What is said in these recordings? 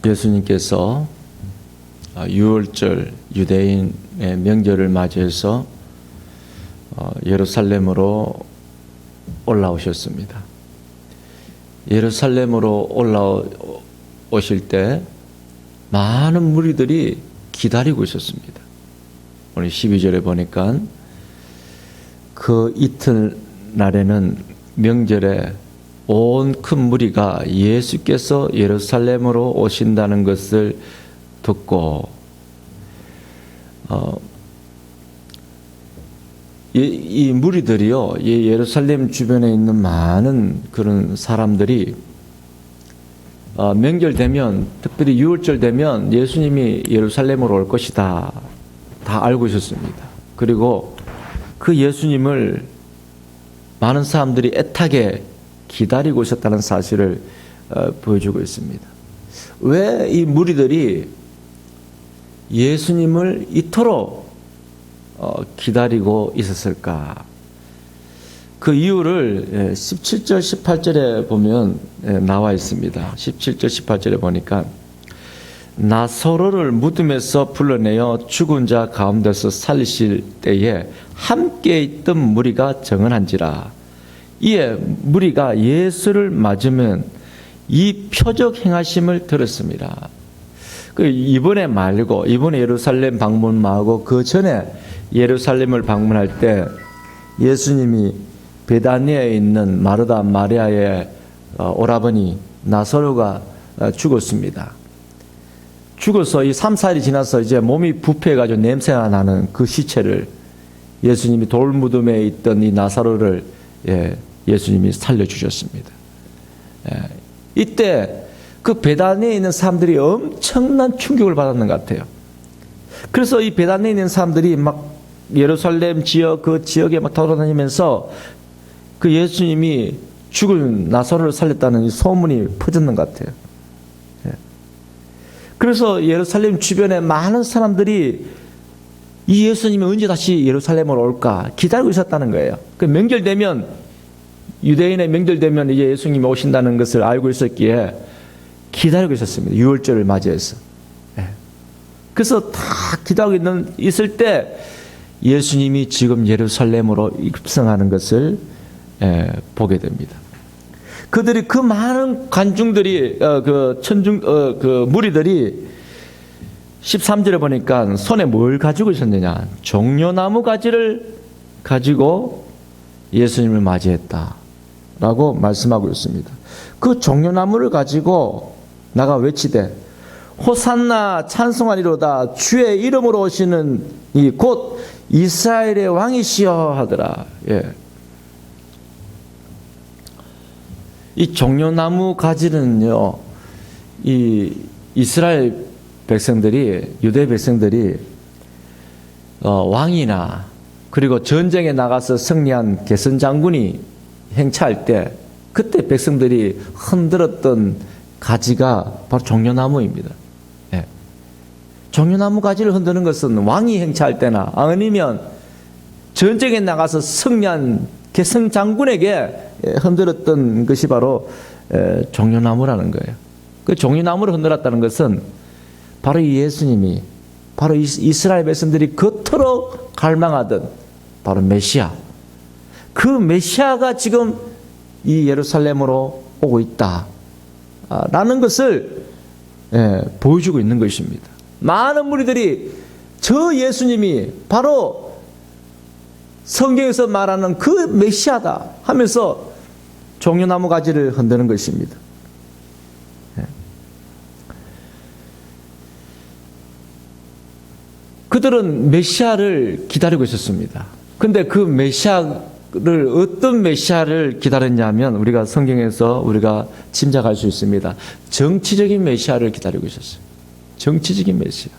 예수님께서 유월절 유대인의 명절을 맞이해서 예루살렘으로 올라오셨습니다. 예루살렘으로 올라오실 때 많은 무리들이 기다리고 있었습니다. 오늘 12절에 보니까 그 이튿날에는 명절에 온 큰 무리가 예수께서 예루살렘으로 오신다는 것을 듣고 이 무리들이요, 이 예루살렘 주변에 있는 많은 그런 사람들이 명절 되면, 특별히 유월절 되면 예수님이 예루살렘으로 올 것이다 다 알고 있었습니다. 그리고 그 예수님을 많은 사람들이 애타게 기다리고 있었다는 사실을 보여주고 있습니다. 왜 이 무리들이 예수님을 이토록 기다리고 있었을까? 그 이유를 17절, 18절에 보면 나와 있습니다. 17절, 18절에 보니까 나사로를 무덤에서 불러내어 죽은 자 가운데서 살리실 때에 함께 있던 무리가 정언한지라. 이에 무리가 예수를 맞으면 이 표적 행하심을 들었습니다. 이번에 말고, 이번에 예루살렘 방문 말고 그 전에 예루살렘을 방문할 때 예수님이 베다니아에 있는 마르다 마리아의 오라버니 나사로가 죽었습니다. 죽어서 이 3, 4일이 지나서 이제 몸이 부패해가지고 냄새가 나는 그 시체를 예수님이 돌무덤에 있던 이 나사로를 예수님이 살려주셨습니다. 이때 그 베다니아에 있는 사람들이 엄청난 충격을 받았는 것 같아요. 그래서 이 베다니아에 있는 사람들이 막 예루살렘 지역, 그 지역에 막 돌아다니면서 그 예수님이 죽은 나사로를 살렸다는 이 소문이 퍼졌는 것 같아요. 그래서 예루살렘 주변에 많은 사람들이 이 예수님이 언제 다시 예루살렘으로 올까 기다리고 있었다는 거예요. 그 명절 되면, 유대인의 명절 되면 이제 예수님이 오신다는 것을 알고 있었기에 기다리고 있었습니다. 유월절을 맞이해서. 그래서 다 기다리고 있을 때 예수님이 지금 예루살렘으로 입성하는 것을 보게 됩니다. 그들이 그 많은 관중들이 그 무리들이 13절에 보니까 손에 뭘 가지고 있었느냐? 종려나무 가지를 가지고 예수님을 맞이했다라고 말씀하고 있습니다. 그 종려나무를 가지고 나가 외치되 호산나 찬송하리로다 주의 이름으로 오시는 이 곧 이스라엘의 왕이시여 하더라. 이 종려나무 가지는요, 이 이스라엘 백성들이, 유대 백성들이 왕이나 그리고 전쟁에 나가서 승리한 개선 장군이 행차할 때 그때 백성들이 흔들었던 가지가 바로 종려나무입니다. 종려나무 가지를 흔드는 것은 왕이 행차할 때나 아니면 전쟁에 나가서 승리한 개선 장군에게 흔들었던 것이 바로 종려나무라는 거예요. 그 종려나무를 흔들었다는 것은 바로 이 예수님이, 바로 이스라엘 백성들이 그토록 갈망하던 바로 메시아, 그 메시아가 지금 이 예루살렘으로 오고 있다라는 것을 보여주고 있는 것입니다. 많은 무리들이 저 예수님이 바로 성경에서 말하는 그 메시아다 하면서 종려나무 가지를 흔드는 것입니다. 그들은 메시아를 기다리고 있었습니다. 근데 그 메시아를, 어떤 메시아를 기다렸냐면 우리가 성경에서 우리가 짐작할 수 있습니다. 정치적인 메시아를 기다리고 있었어요. 정치적인 메시아.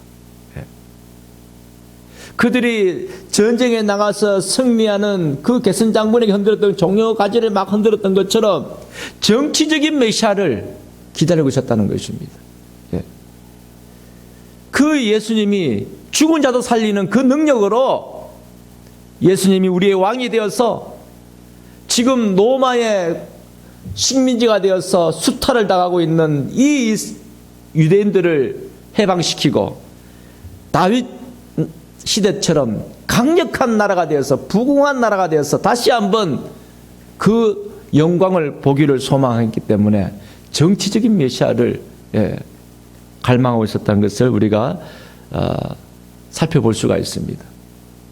그들이 전쟁에 나가서 승리하는 그 개선 장군에게 흔들었던 종려 가지를 막 흔들었던 것처럼 정치적인 메시아를 기다리고 있었다는 것입니다. 그 예수님이 죽은 자도 살리는 그 능력으로 예수님이 우리의 왕이 되어서 지금 로마의 식민지가 되어서 수탈을 당하고 있는 이 유대인들을 해방시키고 다윗 시대처럼 강력한 나라가 되어서 부궁한 나라가 되어서 다시 한번 그 영광을 보기를 소망했기 때문에 정치적인 메시아를 갈망하고 있었다는 것을 우리가 살펴볼 수가 있습니다.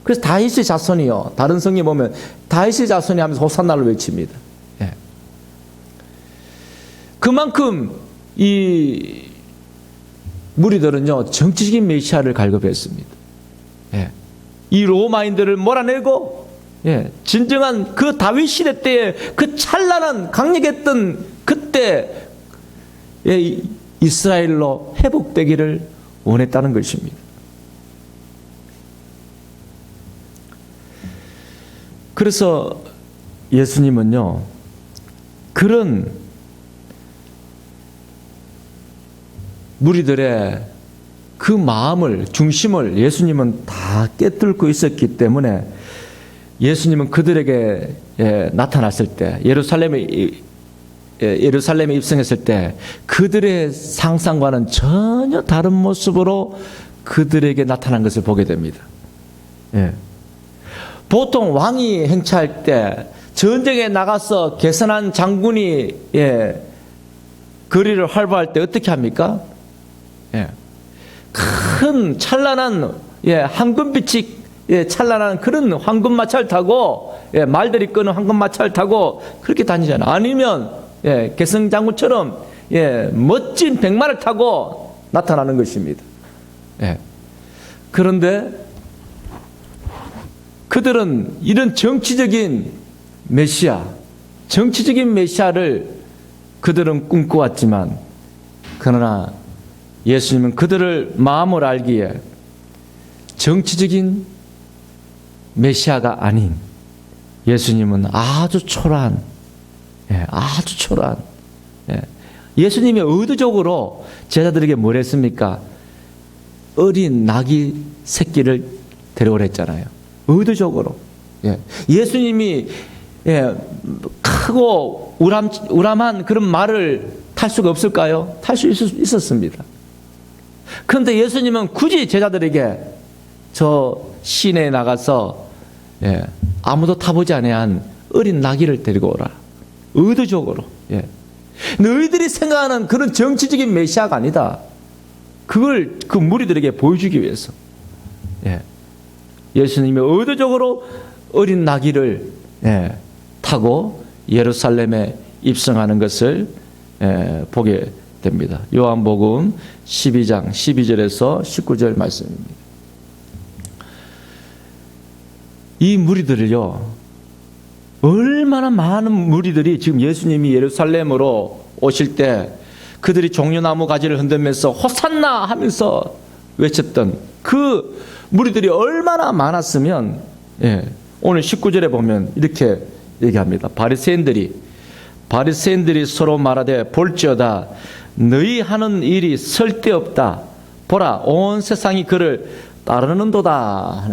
그래서 다윗의 자손이요, 다른 성경에 보면 다윗의 자손이 하면서 호산나를 외칩니다. 그만큼 이 무리들은요 정치적인 메시아를 갈급했습니다. 이 로마인들을 몰아내고 진정한 그 다윗 시대 때의 그 찬란한 강력했던 그때 이스라엘로 회복되기를 원했다는 것입니다. 그래서 예수님은요 그런 무리들의 그 마음을, 중심을 예수님은 다 깨뚫고 있었기 때문에 예수님은 그들에게 나타났을 때, 예루살렘에 입성했을 때 그들의 상상과는 전혀 다른 모습으로 그들에게 나타난 것을 보게 됩니다. 보통 왕이 행차할 때 전쟁에 나가서 계산한 장군이 거리를 활보할 때 어떻게 합니까? 큰 찬란한 황금빛이 찬란한 그런 황금마차를 타고 말들이 끄는 황금마차를 타고 그렇게 다니잖아요. 아니면 개성장군처럼 멋진 백마를 타고 나타나는 것입니다. 그런데 그들은 이런 정치적인 메시아를 그들은 꿈꿔왔지만 그러나 예수님은 그들을 마음을 알기에 정치적인 메시아가 아닌 예수님은 아주 초라한 예수님이 의도적으로 제자들에게 뭘 했습니까? 어린 나귀 새끼를 데려오라 했잖아요. 의도적으로. 예수님이 크고 우람한 그런 말을 탈 수가 없을까요? 탈 수 있었습니다. 그런데 예수님은 굳이 제자들에게 저 시내에 나가서 아무도 타보지 아니한 어린 나귀를 데리고 오라. 의도적으로. 너희들이 생각하는 그런 정치적인 메시아가 아니다. 그걸 그 무리들에게 보여주기 위해서. 예수님이 의도적으로 어린 나귀를 타고 예루살렘에 입성하는 것을 보게 됩니다. 요한복음 12장 12절에서 19절 말씀입니다. 이 무리들을요, 얼마나 많은 무리들이 지금 예수님이 예루살렘으로 오실 때 그들이 종려나무 가지를 흔들면서 호산나 하면서 외쳤던 그 무리들이 얼마나 많았으면 오늘 19절에 보면 이렇게 얘기합니다. 바리새인들이 서로 말하되 볼지어다 너희 하는 일이 쓸데없다. 보라 온 세상이 그를 따르는도다.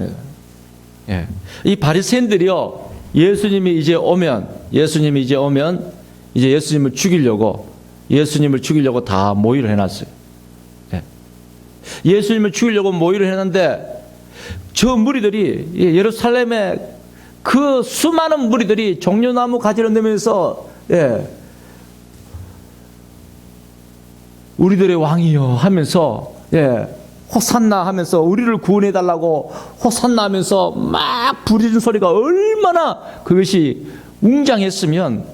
이 바리새인들이요 예수님이 이제 오면 이제 예수님을 죽이려고 다 모의를 해놨어요. 예수님을 죽이려고 모의를 해놨는데 저 무리들이 예루살렘에 그 수많은 무리들이 종려나무 가지를 내면서 우리들의 왕이여 하면서 호산나 하면서 우리를 구원해 달라고 호산나 하면서 막 부르짖는 소리가 얼마나 그것이 웅장했으면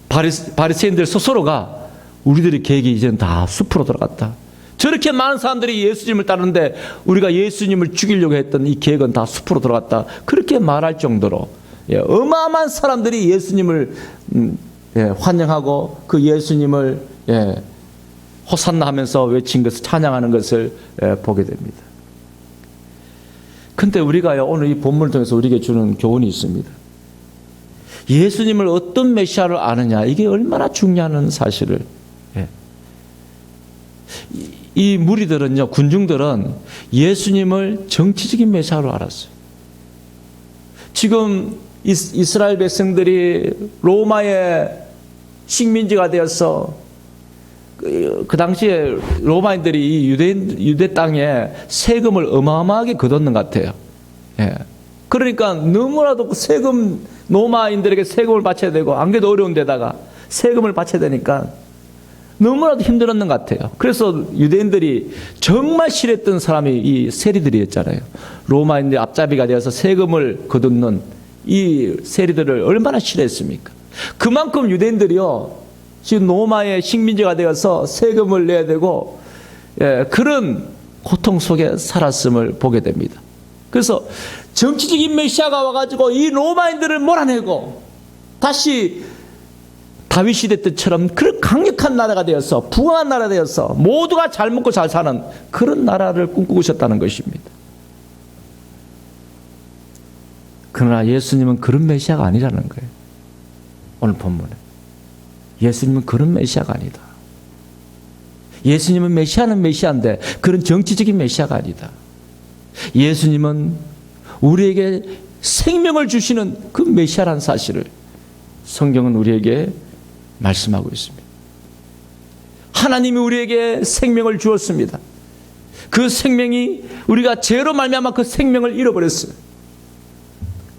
바리새인들 스스로가 우리들의 계획이 이제는 다 숲으로 들어갔다. 저렇게 많은 사람들이 예수님을 따르는데 우리가 예수님을 죽이려고 했던 이 계획은 다 숲으로 들어갔다. 그렇게 말할 정도로 어마어마한 사람들이 예수님을 환영하고 그 예수님을 호산나 하면서 외친 것을 찬양하는 것을 보게 됩니다. 그런데 우리가요 오늘 이 본문을 통해서 우리에게 주는 교훈이 있습니다. 예수님을 어떤 메시아를 아느냐 이게 얼마나 중요한 사실을 이 무리들은요 군중들은 예수님을 정치적인 메시아로 알았어요. 지금 이스라엘 백성들이 로마의 식민지가 되어서 그 당시에 로마인들이 이 유대 땅에 세금을 어마어마하게 거뒀는 것 같아요. 예. 그러니까 너무나도 세금, 로마인들에게 세금을 바쳐야 되고, 안 그래도 어려운 데다가 세금을 바쳐야 되니까 너무나도 힘들었는 것 같아요. 그래서 유대인들이 정말 싫어했던 사람이 이 세리들이었잖아요. 로마인들 앞잡이가 되어서 세금을 거두는 이 세리들을 얼마나 싫어했습니까? 그만큼 유대인들이요, 지금 로마의 식민지가 되어서 세금을 내야 되고, 그런 고통 속에 살았음을 보게 됩니다. 그래서 정치적인 메시아가 와가지고 이 로마인들을 몰아내고 다시 다윗 시대 때처럼 그런 강력한 나라가 되어서, 부강한 나라가 되어서 모두가 잘 먹고 잘 사는 그런 나라를 꿈꾸셨다는 것입니다. 그러나 예수님은 그런 메시아가 아니라는 거예요. 오늘 본문에 예수님은 그런 메시아가 아니다. 예수님은 메시아는 메시아인데 그런 정치적인 메시아가 아니다. 예수님은 우리에게 생명을 주시는 그 메시아라는 사실을 성경은 우리에게 말씀하고 있습니다. 하나님이 우리에게 생명을 주었습니다. 그 생명이 우리가 죄로 말미암아 그 생명을 잃어버렸어요.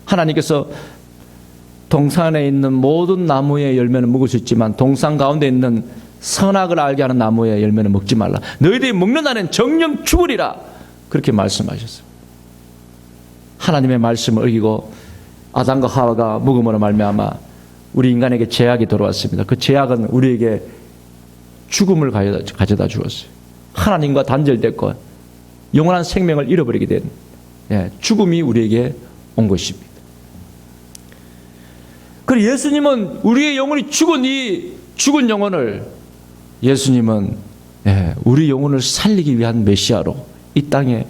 하나님께서 동산에 있는 모든 나무의 열매는 먹을 수 있지만 동산 가운데 있는 선악을 알게 하는 나무의 열매는 먹지 말라. 너희들이 먹는 날엔 정령 죽으리라. 그렇게 말씀하셨어요. 하나님의 말씀을 어기고 아담과 하와가 먹음으로 말미암아 우리 인간에게 죄악이 들어왔습니다. 그 죄악은 우리에게 죽음을 가져다 주었어요. 하나님과 단절됐고 영원한 생명을 잃어버리게 된 죽음이 우리에게 온 것입니다. 그리고 예수님은 우리의 영혼이 죽은 이 죽은 영혼을 예수님은 우리 영혼을 살리기 위한 메시아로 이 땅에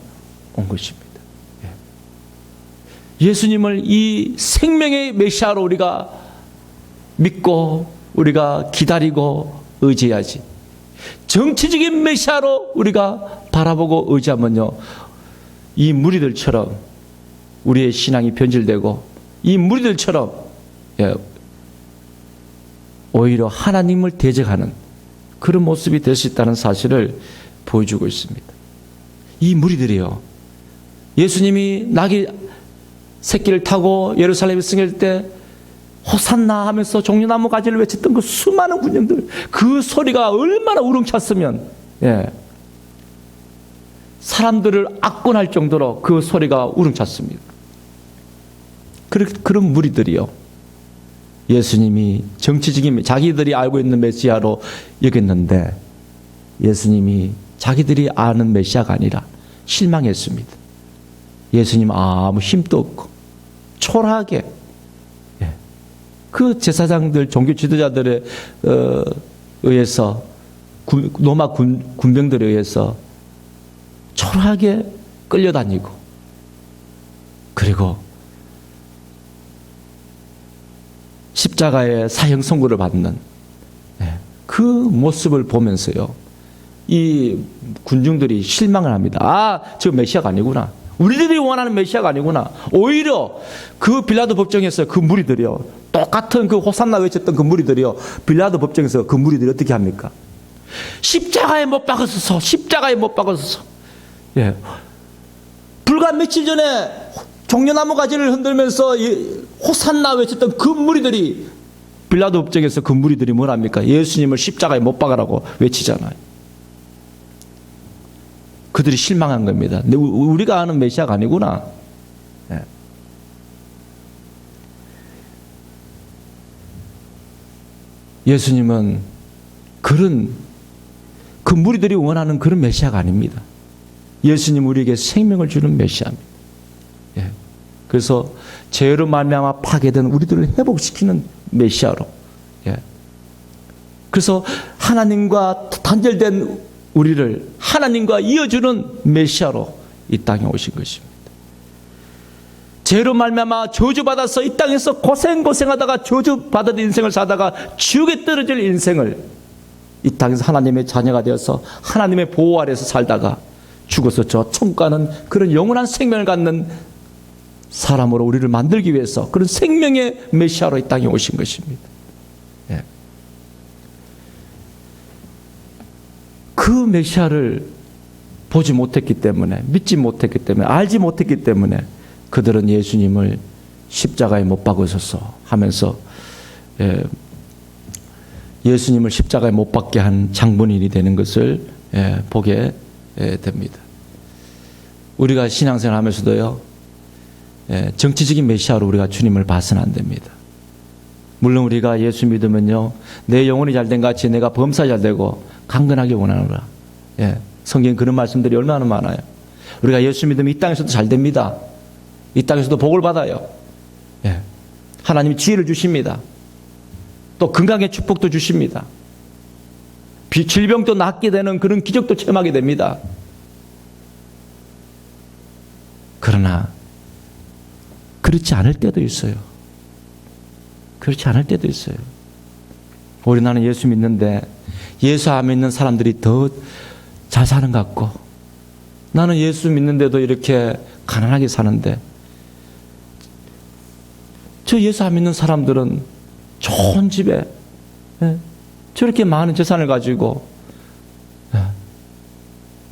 온 것입니다. 예수님을 이 생명의 메시아로 우리가 믿고 우리가 기다리고 의지하지, 정치적인 메시아로 우리가 바라보고 의지하면요, 이 무리들처럼 우리의 신앙이 변질되고 이 무리들처럼 오히려 하나님을 대적하는 그런 모습이 될 수 있다는 사실을 보여주고 있습니다. 이 무리들이요, 예수님이 나귀 새끼를 타고 예루살렘에 승할 때 호산나 하면서 종려나무 가지를 외쳤던 그 수많은 군중들, 그 소리가 얼마나 우렁찼으면 사람들을 압권할 정도로 그 소리가 우렁찼습니다. 그런 무리들이요, 예수님이 정치적인 자기들이 알고 있는 메시아로 여겼는데 예수님이 자기들이 아는 메시아가 아니라 실망했습니다. 예수님 아무 힘도 없고 초라하게 그 제사장들, 종교 지도자들에 의해서, 로마 군병들에 의해서 초라하게 끌려다니고, 그리고 십자가의 사형 선고를 받는 그 모습을 보면서요, 이 군중들이 실망을 합니다. 아, 저 메시아가 아니구나. 우리들이 원하는 메시아가 아니구나. 오히려 그 빌라도 법정에서 그 무리들이요, 똑같은 그 호산나 외쳤던 그 무리들이요, 빌라도 법정에서 그 무리들이 어떻게 합니까? 십자가에 못 박아서서, 십자가에 못 박아서서. 불과 며칠 전에 종려나무 가지를 흔들면서 호산나 외쳤던 그 무리들이 빌라도 법정에서 그 무리들이 뭘 합니까? 예수님을 십자가에 못 박으라고 외치잖아요. 그들이 실망한 겁니다. 근데 우리가 아는 메시아가 아니구나. 예수님은 그런 그 무리들이 원하는 그런 메시아가 아닙니다. 예수님 우리에게 생명을 주는 메시아입니다. 그래서 죄로 말미암아 파괴된 우리들을 회복시키는 메시아로. 그래서 하나님과 단절된 우리를 하나님과 이어주는 메시아로 이 땅에 오신 것입니다. 죄로 말미암아 저주받아서 이 땅에서 고생하다가 저주받은 인생을 사다가 지옥에 떨어질 인생을 이 땅에서 하나님의 자녀가 되어서 하나님의 보호 아래서 살다가 죽어서 저 천국 가는 그런 영원한 생명을 갖는 사람으로 우리를 만들기 위해서 그런 생명의 메시아로 이 땅에 오신 것입니다. 그 메시아를 보지 못했기 때문에, 믿지 못했기 때문에, 알지 못했기 때문에 그들은 예수님을 십자가에 못 박으소서 하면서 예수님을 십자가에 못 박게 한 장본인이 되는 것을 보게 됩니다. 우리가 신앙생활 하면서도요, 정치적인 메시아로 우리가 주님을 봐서는 안 됩니다. 물론 우리가 예수 믿으면요, 내 영혼이 잘된 같이 내가 범사 잘되고 강건하게 원하노라. 성경 그런 말씀들이 얼마나 많아요. 우리가 예수 믿으면 이 땅에서도 잘 됩니다. 이 땅에서도 복을 받아요. 하나님이 지혜를 주십니다. 또 건강의 축복도 주십니다. 질병도 낫게 되는 그런 기적도 체험하게 됩니다. 그러나 그렇지 않을 때도 있어요. 그렇지 않을 때도 있어요. 우리 나는 예수 믿는데 예수 안 믿는 사람들이 더 잘 사는 것 같고, 나는 예수 믿는데도 이렇게 가난하게 사는데 저 예수 안 믿는 사람들은 좋은 집에 저렇게 많은 재산을 가지고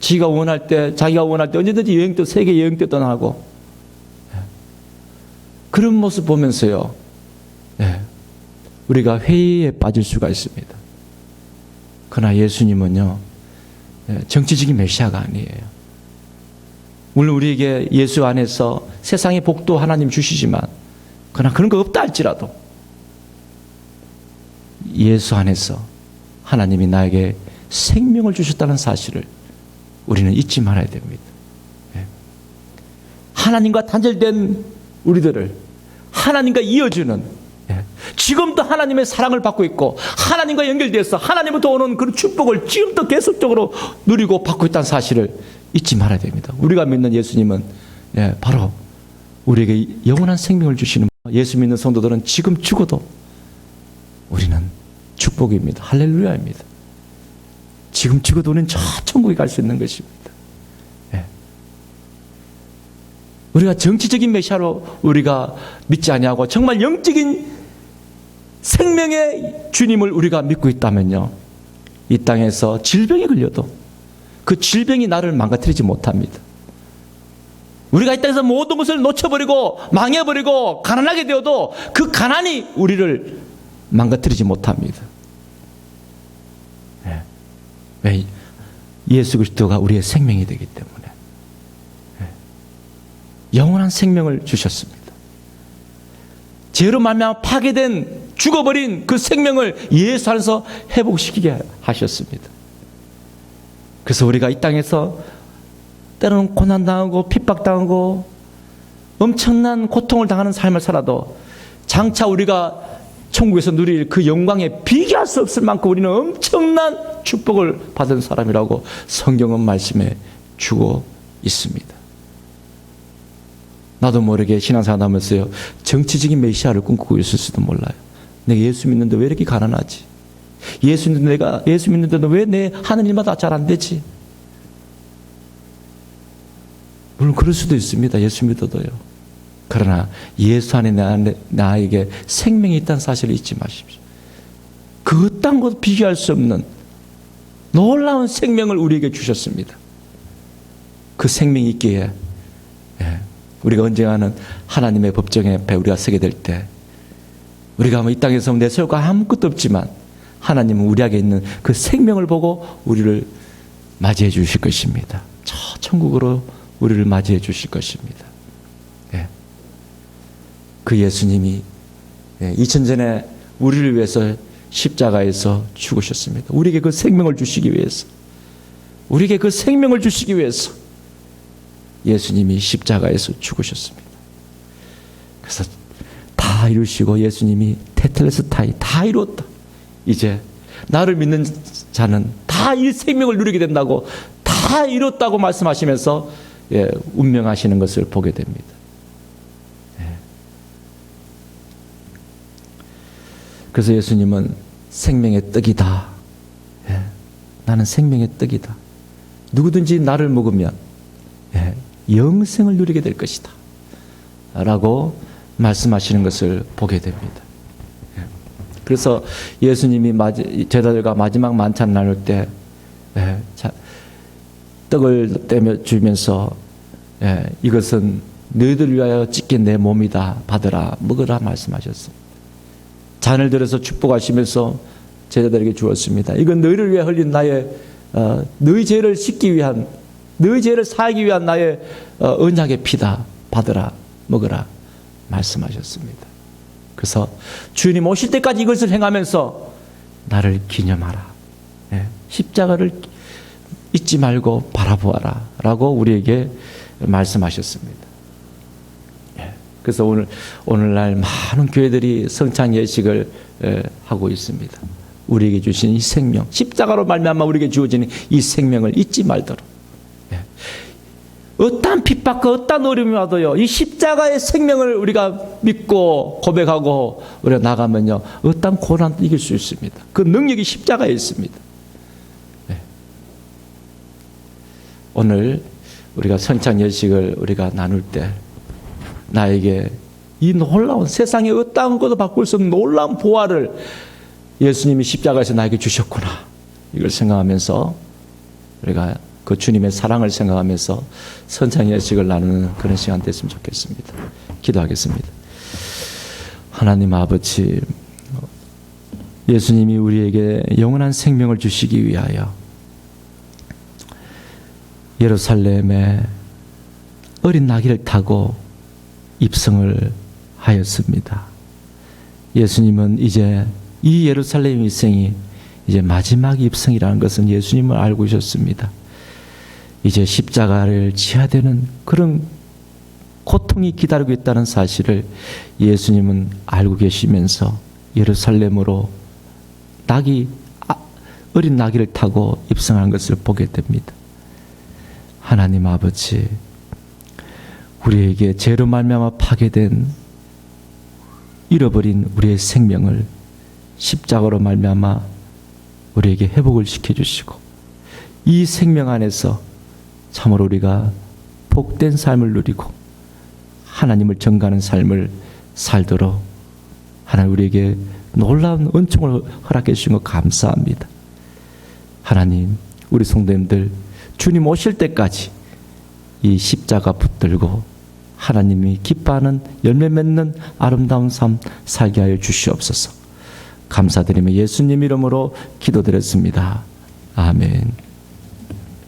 자기가 원할 때 언제든지 여행도, 세계 여행도 떠나고, 그런 모습 보면서요, 우리가 회의에 빠질 수가 있습니다. 그러나 예수님은요, 정치적인 메시아가 아니에요. 물론 우리에게 예수 안에서 세상의 복도 하나님 주시지만, 그러나 그런 거 없다 할지라도 예수 안에서 하나님이 나에게 생명을 주셨다는 사실을 우리는 잊지 말아야 됩니다. 하나님과 단절된 우리들을 하나님과 이어주는, 지금도 하나님의 사랑을 받고 있고 하나님과 연결되어서 하나님부터 오는 그런 축복을 지금도 계속적으로 누리고 받고 있다는 사실을 잊지 말아야 됩니다. 우리가 믿는 예수님은 바로 우리에게 영원한 생명을 주시는, 예수 믿는 성도들은 지금 죽어도 우리는 축복입니다. 할렐루야입니다. 지금 죽어도 우리는 저 천국에 갈 수 있는 것입니다. 우리가 정치적인 메시아로 우리가 믿지 아니하고 정말 영적인 생명의 주님을 우리가 믿고 있다면요, 이 땅에서 질병에 걸려도 그 질병이 나를 망가뜨리지 못합니다. 우리가 이 땅에서 모든 것을 놓쳐버리고 망해버리고 가난하게 되어도 그 가난이 우리를 망가뜨리지 못합니다. 왜? 예수 그리스도가 우리의 생명이 되기 때문에. 영원한 생명을 주셨습니다. 죄로 말미암아 파괴된, 죽어버린 그 생명을 예수 안에서 회복시키게 하셨습니다. 그래서 우리가 이 땅에서 때로는 고난당하고 핍박당하고 엄청난 고통을 당하는 삶을 살아도 장차 우리가 천국에서 누릴 그 영광에 비교할 수 없을 만큼 우리는 엄청난 축복을 받은 사람이라고 성경은 말씀해 주고 있습니다. 나도 모르게 신앙생활 하면서요, 정치적인 메시아를 꿈꾸고 있을 수도 몰라요. 내가 예수 믿는데 왜 이렇게 가난하지? 내가 예수 믿는데도 왜 내 하는 일마다 잘 안 되지? 물론 그럴 수도 있습니다. 예수 믿어도요. 그러나 예수 안에 나에게 생명이 있다는 사실을 잊지 마십시오. 그 어떤 것 비교할 수 없는 놀라운 생명을 우리에게 주셨습니다. 그 생명이 있기에 우리가 언젠가는 하나님의 법정에 앞에 우리가 서게 될 때, 우리가 이 땅에서 내세울 거 아무것도 없지만 하나님은 우리에게 있는 그 생명을 보고 우리를 맞이해 주실 것입니다. 저 천국으로 우리를 맞이해 주실 것입니다. 그 예수님이 2000년 전에 우리를 위해서 십자가에서 죽으셨습니다. 우리에게 그 생명을 주시기 위해서, 우리에게 그 생명을 주시기 위해서 예수님이 십자가에서 죽으셨습니다. 그래서 다 이루시고 예수님이 테텔레스타이, 다 이루었다. 이제 나를 믿는 자는 다 이 생명을 누리게 된다고, 다 이뤘다고 말씀하시면서 운명하시는 것을 보게 됩니다. 그래서 예수님은 생명의 떡이다. 나는 생명의 떡이다. 누구든지 나를 먹으면 영생을 누리게 될 것이다. 라고 말씀하시는 것을 보게 됩니다. 그래서 예수님이 제자들과 마지막 만찬을 나눌 때 떡을 떼며 주면서 이것은 너희들 위하여 찢긴 내 몸이다. 받으라 먹으라 말씀하셨습니다. 잔을 들어서 축복하시면서 제자들에게 주었습니다. 이건 너희를 위해 흘린 나의 너희 죄를 씻기 위한, 너희 죄를 사하기 위한 나의 언약의 피다. 받으라 먹으라 말씀하셨습니다. 그래서 주님 오실 때까지 이것을 행하면서 나를 기념하라. 십자가를 잊지 말고 바라보아라 라고 우리에게 말씀하셨습니다. 그래서 오늘날 많은 교회들이 성찬 예식을 하고 있습니다. 우리에게 주신 이 생명, 십자가로 말미암아 우리에게 주어지는 이 생명을 잊지 말도록. 어떠한 핍박과 어떠한 어려움이 와도요, 이 십자가의 생명을 우리가 믿고 고백하고 우리가 나가면요, 어떠한 고난도 이길 수 있습니다. 그 능력이 십자가에 있습니다. 오늘 우리가 성찬 예식을 우리가 나눌 때 나에게 이 놀라운 세상에 어떠한 것도 바꿀 수 없는 놀라운 보화를 예수님이 십자가에서 나에게 주셨구나. 이걸 생각하면서 우리가 그 주님의 사랑을 생각하면서 성찬 예식을 나누는 그런 시간 됐으면 좋겠습니다. 기도하겠습니다. 하나님 아버지, 예수님이 우리에게 영원한 생명을 주시기 위하여 예루살렘에 어린 나귀를 타고 입성을 하였습니다. 예수님은 이제 이 예루살렘 입성이 이제 마지막 입성이라는 것은 예수님을 알고 계셨습니다. 이제 십자가를 지어야 되는 그런 고통이 기다리고 있다는 사실을 예수님은 알고 계시면서 예루살렘으로 어린 나귀를 타고 입성하는 것을 보게 됩니다. 하나님 아버지, 우리에게 죄로 말미암아 파괴된 잃어버린 우리의 생명을 십자가로 말미암아 우리에게 회복을 시켜주시고 이 생명 안에서 참으로 우리가 복된 삶을 누리고 하나님을 전가하는 삶을 살도록 하나님 우리에게 놀라운 은총을 허락해 주신 것 감사합니다. 하나님, 우리 성도님들 주님 오실 때까지 이 십자가 붙들고 하나님이 기뻐하는 열매 맺는 아름다운 삶 살게 하여 주시옵소서. 감사드리며 예수님 이름으로 기도드렸습니다. 아멘.